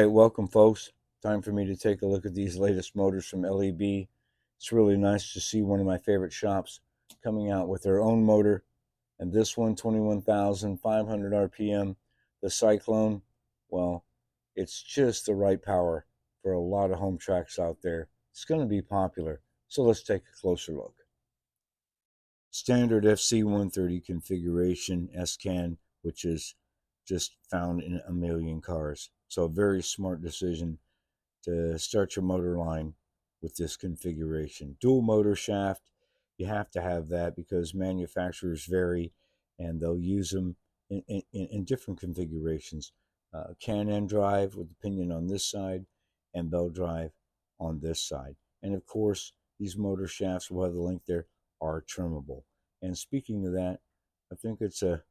right, welcome folks. Time for me to take a look at these latest motors from LEB. It's really nice to see one of my favorite shops coming out with their own motor. And this one, 21,500 RPM, the Cyclone, well, it's just the right power for a lot of home tracks out there. It's going to be popular. So let's take a closer look. Standard FC130 configuration SCAN, which is just found in a million cars. So a very smart decision to start your motor line with this configuration. Dual motor shaft, you have to have that because manufacturers vary and they'll use them in different configurations. Can-End drive with the pinion on this side and bell drive on this side. And of course, these motor shafts, will have the link there, are trimmable. And speaking of that, I think it's a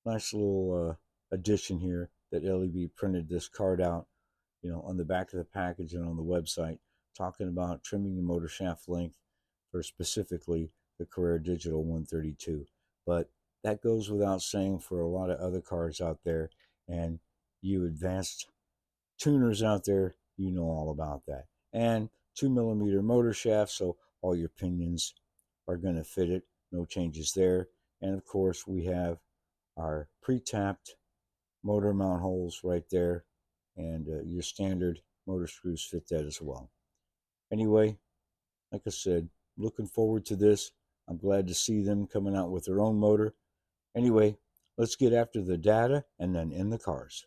nice little addition here that LEB printed this card out, on the back of the package and on the website, talking about trimming the motor shaft length for specifically the Carrera Digital 132. But that goes without saying for a lot of other cars out there, and you advanced tuners out there, you know all about that. And 2mm motor shaft, so all your pinions are going to fit it. No changes there. And of course, we have our pre-tapped motor mount holes right there, and your standard motor screws fit that as well. Anyway, like I said, looking forward to this. I'm glad to see them coming out with their own motor. Anyway, let's get after the data and then in the cars.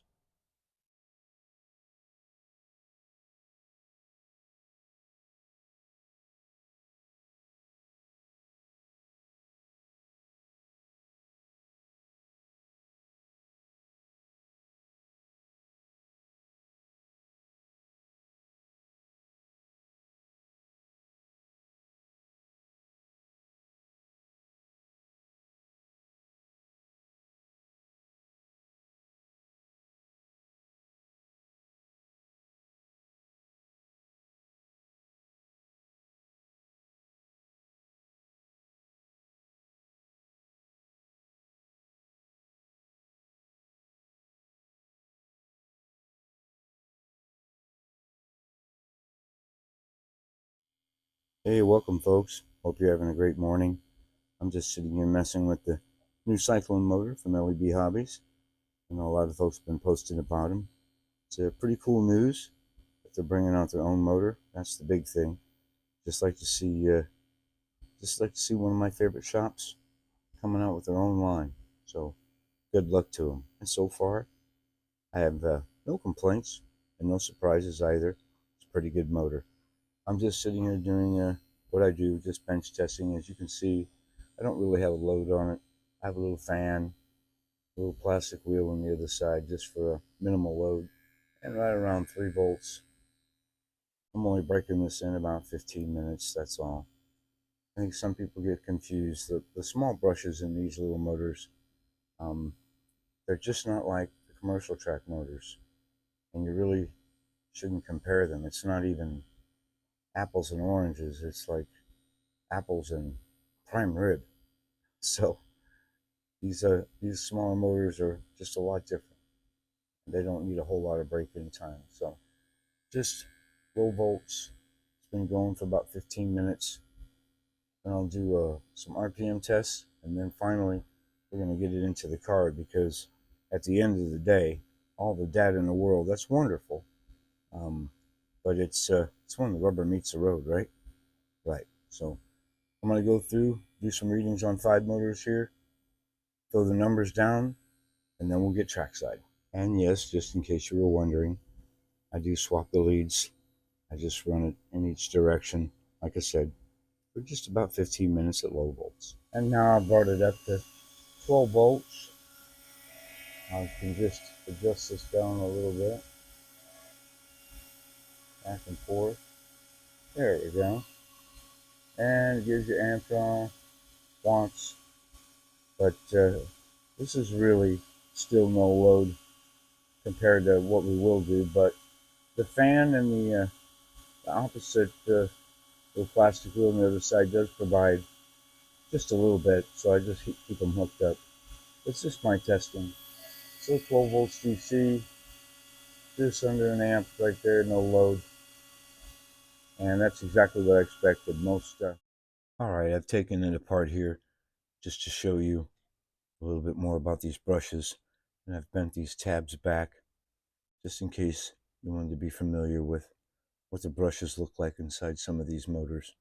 Hey, welcome folks. Hope you're having a great morning. I'm just sitting here messing with the new Cyclone motor from LEB Hobbies. I know a lot of folks have been posting about them. It's pretty cool news that they're bringing out their own motor. That's the big thing. Just like to see, one of my favorite shops coming out with their own line. So good luck to them. And so far, I have no complaints and no surprises either. It's a pretty good motor. I'm just sitting here doing what I do, just bench testing. As you can see, I don't really have a load on it. I have a little fan, a little plastic wheel on the other side just for a minimal load, and right around 3 volts. I'm only breaking this in about 15 minutes, that's all. I think some people get confused. The small brushes in these little motors, they're just not like the commercial track motors, and you really shouldn't compare them. It's not even apples and oranges. It's like apples and prime rib. So these smaller motors are just a lot different. They don't need a whole lot of break-in time. So just low volts. It's been going for about 15 minutes. And I'll do some RPM tests, and then finally we're going to get it into the car, because at the end of the day, all the data in the world, that's wonderful. But it's when the rubber meets the road, right? Right. So I'm going to go through, do some readings on 5 motors here, throw the numbers down, and then we'll get trackside. And yes, just in case you were wondering, I do swap the leads. I just run it in each direction, like I said, for just about 15 minutes at low volts. And now I brought it up to 12 volts. I can just adjust this down a little bit, back and forth. There we go. And it gives you ampere, watts, but this is really still no load compared to what we will do. But the fan and the opposite little plastic wheel on the other side does provide just a little bit, so I just keep them hooked up. It's just my testing. So 12 volts DC, Just under an amp right there, no load. And that's exactly what I expected. Most. All right, I've taken it apart here just to show you a little bit more about these brushes. And I've bent these tabs back just in case you wanted to be familiar with what the brushes look like inside some of these motors.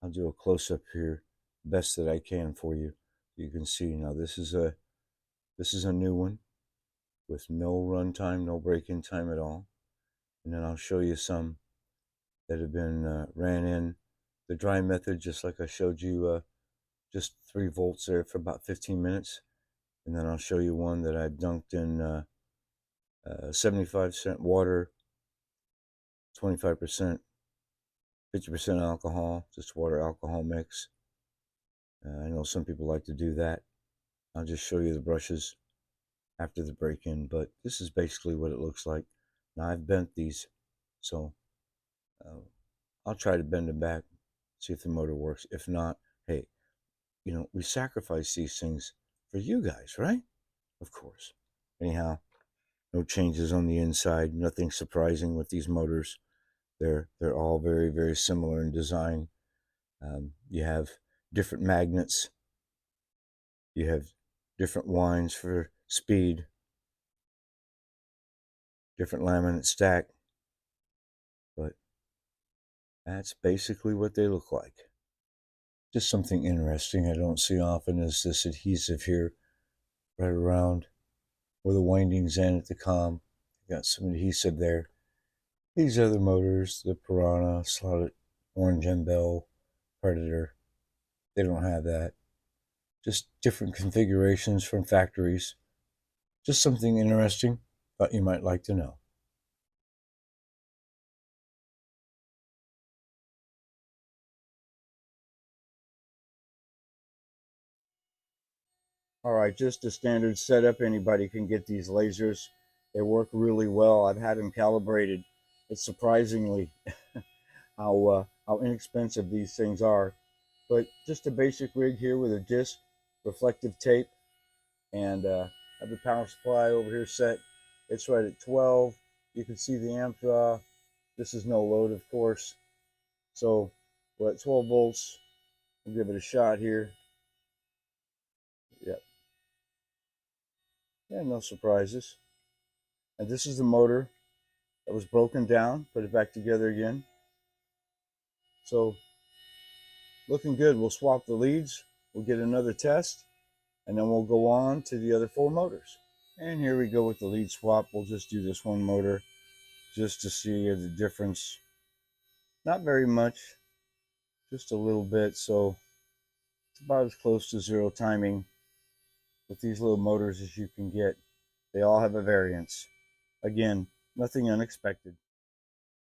I'll do a close-up here best that I can for you. You can see now this is a new one with no run time, no break-in time at all. And then I'll show you some that have been ran in the dry method, just like I showed you, just 3 volts there for about 15 minutes. And then I'll show you one that I dunked in 75% water, 25%, 50% alcohol, just water alcohol mix. I know some people like to do that. I'll just show you the brushes after the break-in, but this is basically what it looks like. Now I've bent these, so uh, I'll try to bend them back, see if the motor works. If not, hey, we sacrifice these things for you guys, right? Of course. Anyhow, no changes on the inside, nothing surprising with these motors. They're all very, very similar in design. You have different magnets. You have different winds for speed, different laminate stack, but that's basically what they look like. Just something interesting I don't see often is this adhesive here right around where the windings end at the comm. Got some adhesive there. These other motors, the Piranha, Slotted, Orange and Bell, Predator, they don't have that. Just different configurations from factories. Just something interesting, thought you might like to know. All right, just a standard setup. Anybody can get these lasers. They work really well. I've had them calibrated. It's surprisingly how inexpensive these things are. But just a basic rig here with a disc, reflective tape, and have the power supply over here set. It's right at 12. You can see the amp draw. This is no load, of course. So we're at 12 volts. We'll give it a shot here. Yep. Yeah, no surprises. And this is the motor that was broken down. Put it back together again. So looking good. We'll swap the leads. We'll get another test. And then we'll go on to the other 4 motors. And here we go with the lead swap. We'll just do this one motor just to see the difference. Not very much, just a little bit. So it's about as close to zero timing with these little motors as you can get. They all have a variance. Again, nothing unexpected.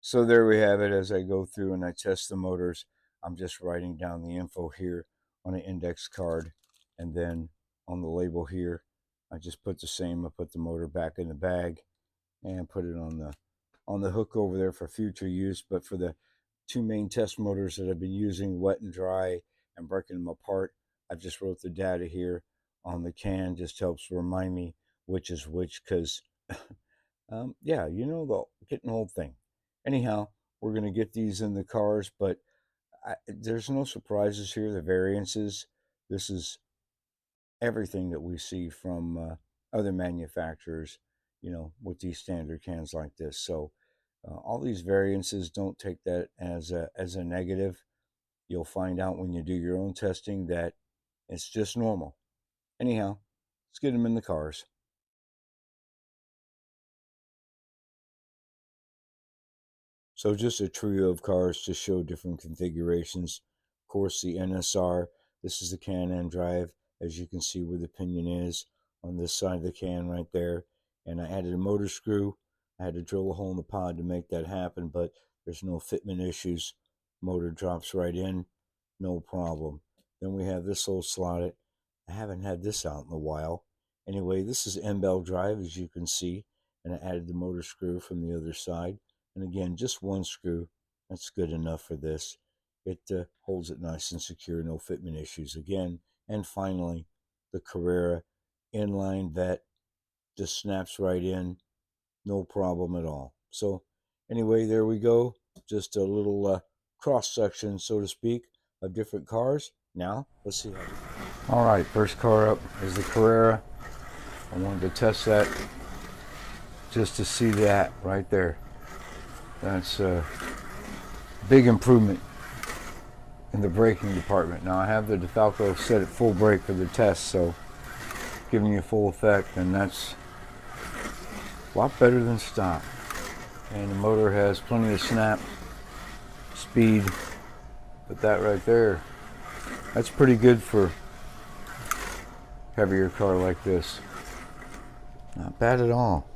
So there we have it. As I go through and I test the motors, I'm just writing down the info here on an index card, and then on the label here I just put the same. I put the motor back in the bag and put it on the hook over there for future use. But for the 2 main test motors that I've been using, wet and dry, and breaking them apart, I've just wrote the data here on the can. Just helps remind me which is which, because yeah, the getting old thing. Anyhow, we're going to get these in the cars, but there's no surprises here. The variances, this is everything that we see from other manufacturers, with these standard cans like this. So all these variances, don't take that as a negative. You'll find out when you do your own testing that it's just normal. Anyhow, let's get them in the cars. So just a trio of cars to show different configurations. Of course, the NSR, this is the Can-Am drive, as you can see where the pinion is on this side of the can right there. And I added a motor screw. I had to drill a hole in the pod to make that happen, but there's no fitment issues. Motor drops right in, no problem. Then we have this little slotted. I haven't had this out in a while. Anyway, this is M-Bell drive, as you can see, and I added the motor screw from the other side. And again, just one screw, that's good enough for this. It holds it nice and secure, no fitment issues again. And finally, the Carrera inline vet just snaps right in, no problem at all. So anyway, there we go. Just a little cross section, so to speak, of different cars. Now let's see how. All right, first car up is the Carrera. I wanted to test that just to see that right there. That's a big improvement in the braking department. Now I have the DeFalco set at full brake for the test, so giving you full effect, and that's a lot better than stock. And the motor has plenty of snap, speed, but that right there, that's pretty good for a heavier car like this. Not bad at all.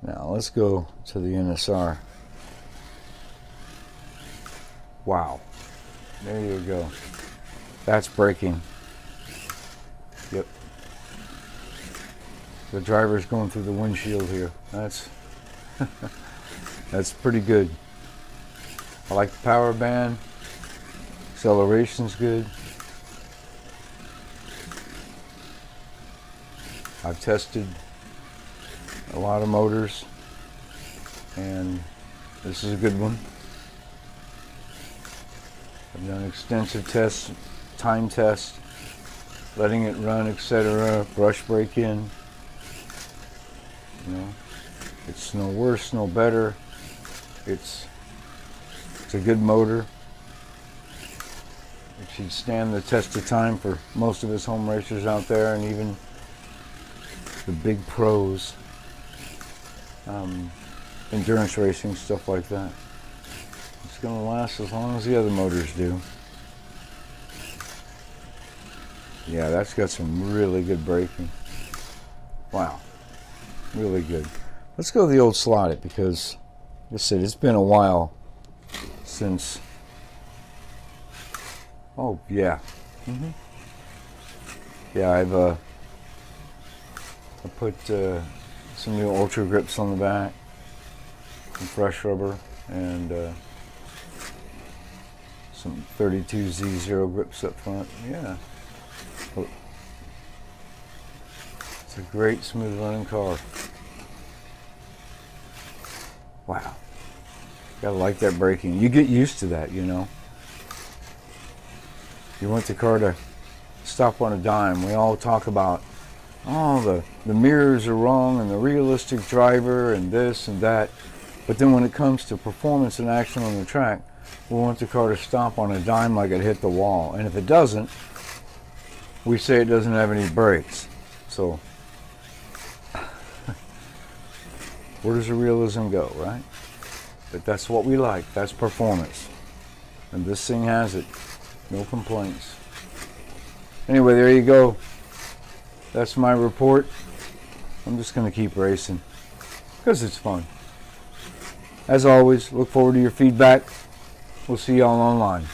Now let's go to the NSR. Wow, there you go. That's braking. Yep. The driver's going through the windshield here. That's that's pretty good. I like the power band. Acceleration's good. I've tested a lot of motors, and this is a good one. I've done extensive tests, time tests, letting it run, etc. Brush brake in. You know, it's no worse, no better. It's a good motor. It should stand the test of time for most of us home racers out there, and even the big pros, endurance racing, stuff like that. It's going to last as long as the other motors do. Yeah, that's got some really good braking. Wow, really good. Let's go to the old slotted, because, like I said, it's been a while since. Oh yeah, yeah. I put some new Ultra grips on the back, some fresh rubber, and some 32Z0 grips up front. Yeah, it's a great smooth running car. Wow, gotta like that braking. You get used to that, you know. You want the car to stop on a dime. We all talk about, oh, the mirrors are wrong and the realistic driver and this and that. But then when it comes to performance and action on the track, we want the car to stop on a dime like it hit the wall. And if it doesn't, we say it doesn't have any brakes. So where does the realism go, right? But that's what we like. That's performance. And this thing has it. No complaints. Anyway, there you go. That's my report. I'm just going to keep racing because it's fun. As always, look forward to your feedback. We'll see y'all online.